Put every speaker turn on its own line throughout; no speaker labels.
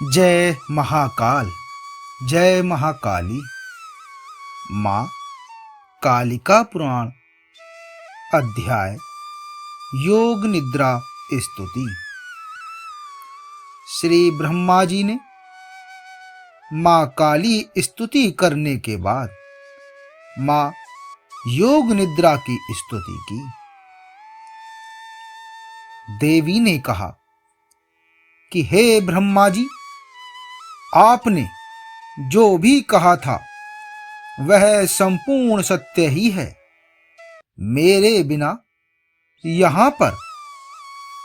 जय महाकाल, जय महाकाली। माँ कालिका पुराण अध्याय योग निद्रा स्तुति। श्री ब्रह्मा जी ने माँ काली स्तुति करने के बाद माँ योग निद्रा की स्तुति की। देवी ने कहा कि हे ब्रह्मा जी, आपने जो भी कहा था वह संपूर्ण सत्य ही है। मेरे बिना यहाँ पर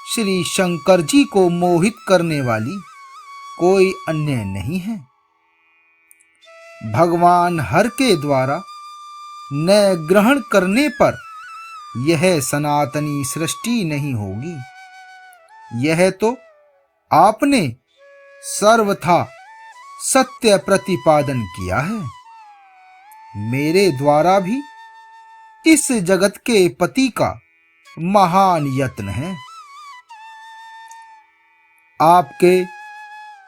श्री शंकर जी को मोहित करने वाली कोई अन्य नहीं है। भगवान हर के द्वारा न ग्रहण करने पर यह सनातनी सृष्टि नहीं होगी। यह तो आपने सर्वथा सत्य प्रतिपादन किया है। मेरे द्वारा भी इस जगत के पति का महान यत्न है। आपके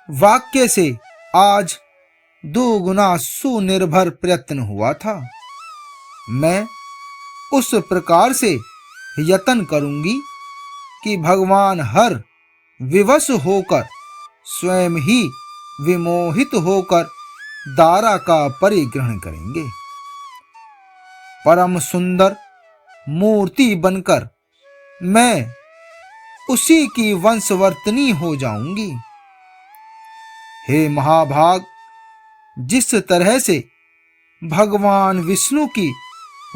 वाक्य से आज 2 गुना सुनिर्भर प्रयत्न हुआ था। मैं उस प्रकार से यत्न करूंगी कि भगवान हर विवश होकर स्वयं ही विमोहित होकर दारा का परिग्रहण करेंगे। परम सुंदर मूर्ति बनकर मैं उसी की वंशवर्तनी हो जाऊंगी। हे महाभाग, जिस तरह से भगवान विष्णु की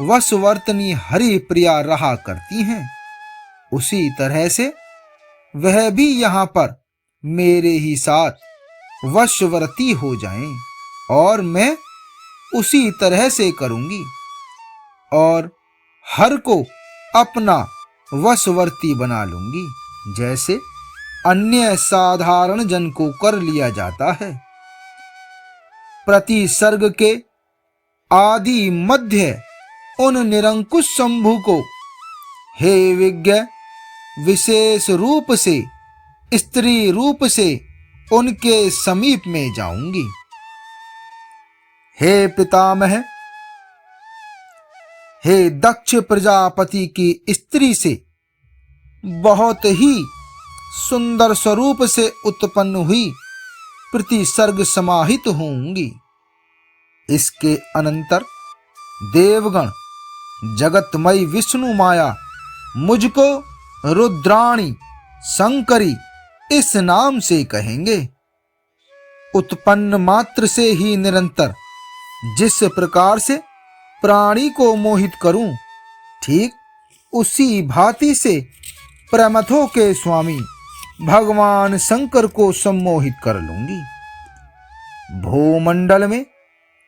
वशवर्तनी हरि प्रिया रहा करती हैं, उसी तरह से वह भी यहाँ पर मेरे ही साथ वशवर्ती हो जाएं और मैं उसी तरह से करूंगी और हर को अपना वशवर्ती बना लूंगी, जैसे अन्य साधारण जन को कर लिया जाता है। प्रति सर्ग के आदि मध्य उन निरंकुश शंभु को हे विज्ञ विशेष रूप से स्त्री रूप से उनके समीप में जाऊंगी। हे पितामह, हे दक्ष प्रजापति की स्त्री से बहुत ही सुंदर स्वरूप से उत्पन्न हुई प्रतिसर्ग समाहित होंगी। इसके अनंतर देवगण जगतमयी विष्णु माया मुझको रुद्राणी शंकरी इस नाम से कहेंगे। उत्पन्न मात्र से ही निरंतर जिस प्रकार से प्राणी को मोहित करूं, ठीक उसी भांति से प्रमथों के स्वामी भगवान शंकर को सम्मोहित कर लूंगी। भूमंडल में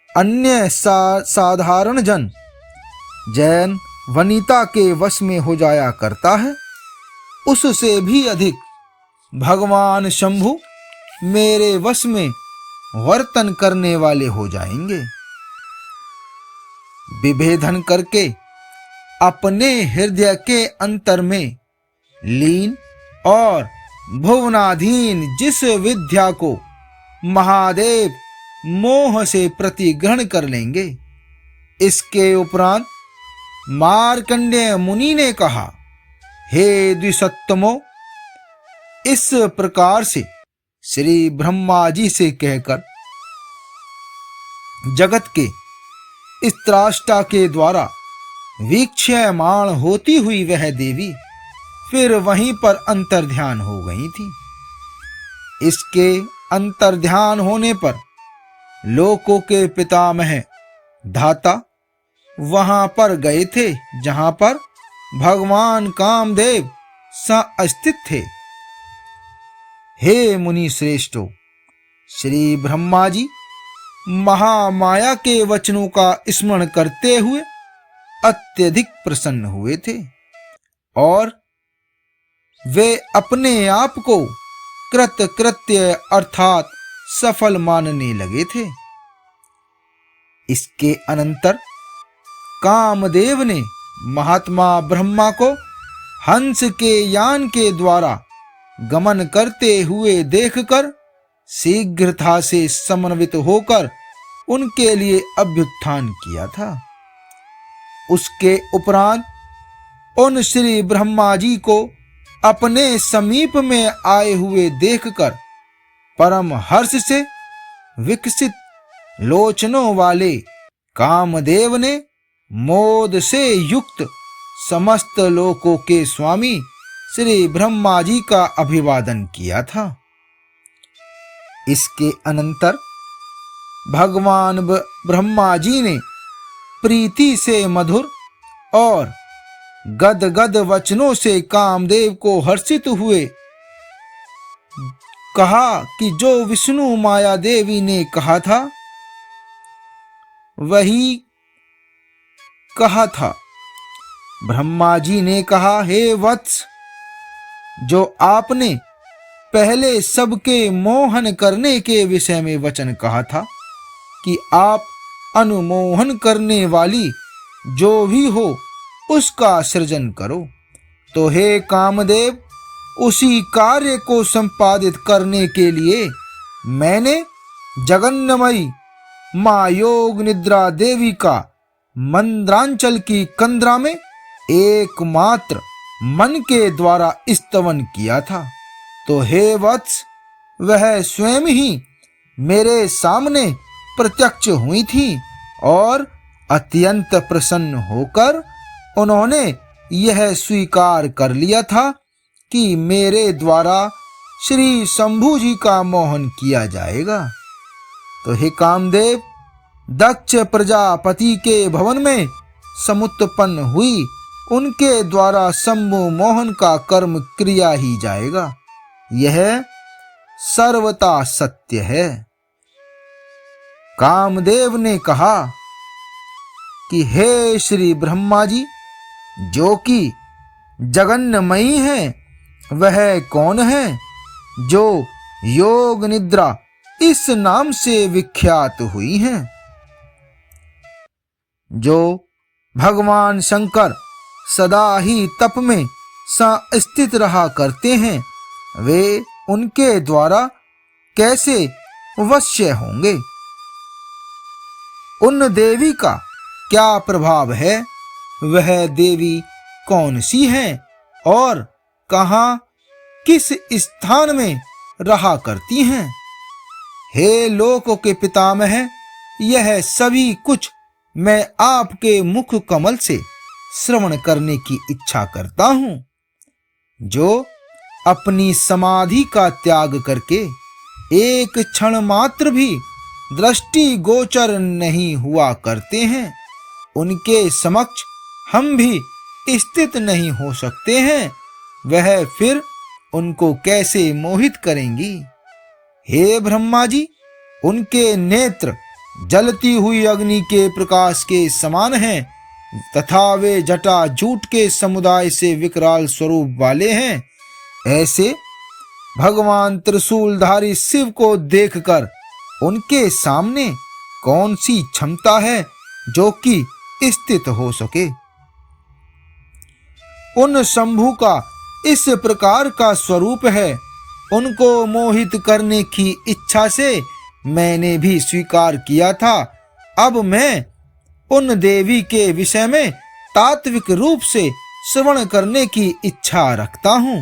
अन्य साधारण जन जैन वनिता के वश में हो जाया करता है, उससे भी अधिक भगवान शंभु मेरे वश में वर्तन करने वाले हो जाएंगे। विभेदन करके अपने हृदय के अंतर में लीन और भुवनाधीन जिस विद्या को महादेव मोह से प्रतिग्रहण कर लेंगे, इसके उपरांत मार्कंडेय मुनि ने कहा, हे द्विसत्तमो, इस प्रकार से श्री ब्रह्मा जी से कहकर जगत के इस त्राष्टा के द्वारा वीक्ष्यमाण होती हुई वह देवी फिर वहीं पर अंतर्ध्यान हो गई थी। इसके अंतर्ध्यान होने पर लोकों के पितामह धाता वहां पर गए थे, जहां पर भगवान कामदेव स्थित थे। हे मुनि श्रेष्ठो, श्री ब्रह्मा जी महामाया के वचनों का स्मरण करते हुए अत्यधिक प्रसन्न हुए थे और वे अपने आप को कृतकृत्य अर्थात सफल मानने लगे थे। इसके अनंतर कामदेव ने महात्मा ब्रह्मा को हंस के यान के द्वारा गमन करते हुए देखकर शीघ्रता से समन्वित होकर उनके लिए अभ्युत्थान किया था। उसके उपरांत उन श्री ब्रह्मा जी को अपने समीप में आए हुए देखकर परम हर्ष से विकसित लोचनों वाले कामदेव ने मोद से युक्त समस्त लोकों के स्वामी श्री ब्रह्मा जी का अभिवादन किया था। इसके अनंतर भगवान ब्रह्मा जी ने प्रीति से मधुर और गदगद वचनों से कामदेव को हर्षित हुए कहा कि जो विष्णु माया देवी ने कहा था वही कहा था। ब्रह्मा जी ने कहा, हे वत्स, जो आपने पहले सबके मोहन करने के विषय में वचन कहा था कि आप अनुमोहन करने वाली जो भी हो उसका सृजन करो, तो हे कामदेव, उसी कार्य को संपादित करने के लिए मैंने जगन्नमयी माँ योग निद्रा देवी का मंद्रांचल की कंद्रा में एकमात्र मन के द्वारा स्तवन किया था। तो हे वत्स, वह स्वयं ही मेरे सामने प्रत्यक्ष हुई थी और अत्यंत प्रसन्न होकर उन्होंने यह स्वीकार कर लिया था कि मेरे द्वारा श्री शंभु जी का मोहन किया जाएगा। तो हे कामदेव, दक्ष प्रजापति के भवन में समुत्पन्न हुई उनके द्वारा शंभु मोहन का कर्म क्रिया ही जाएगा, यह सर्वथा सत्य है। कामदेव ने कहा कि हे श्री ब्रह्मा जी, जो कि जगन्नमयी है, वह कौन है जो योग निद्रा इस नाम से विख्यात हुई हैं? जो भगवान शंकर सदा ही तप में स्थित रहा करते हैं, वे उनके द्वारा कैसे वश्य होंगे? उन देवी का क्या प्रभाव है? वह देवी कौन सी है और कहां किस स्थान में रहा करती हैं? हे लोकों के पितामह, यह सभी कुछ मैं आपके मुख कमल से श्रवण करने की इच्छा करता हूं। जो अपनी समाधि का त्याग करके एक क्षण मात्र भी दृष्टि गोचर नहीं हुआ करते हैं, उनके समक्ष हम भी स्थित नहीं हो सकते हैं, वह फिर उनको कैसे मोहित करेंगी? हे ब्रह्मा जी, उनके नेत्र जलती हुई अग्नि के प्रकाश के समान हैं तथा वे जटा जूट के समुदाय से विकराल स्वरूप वाले हैं। ऐसे भगवान त्रिशूलधारी शिव को देखकर उनके सामने कौन सी क्षमता है जो कि स्थित हो सके? उन शंभु का इस प्रकार का स्वरूप है, उनको मोहित करने की इच्छा से मैंने भी स्वीकार किया था। अब मैं उन देवी के विषय में तात्विक रूप से श्रवण करने की इच्छा रखता हूँ।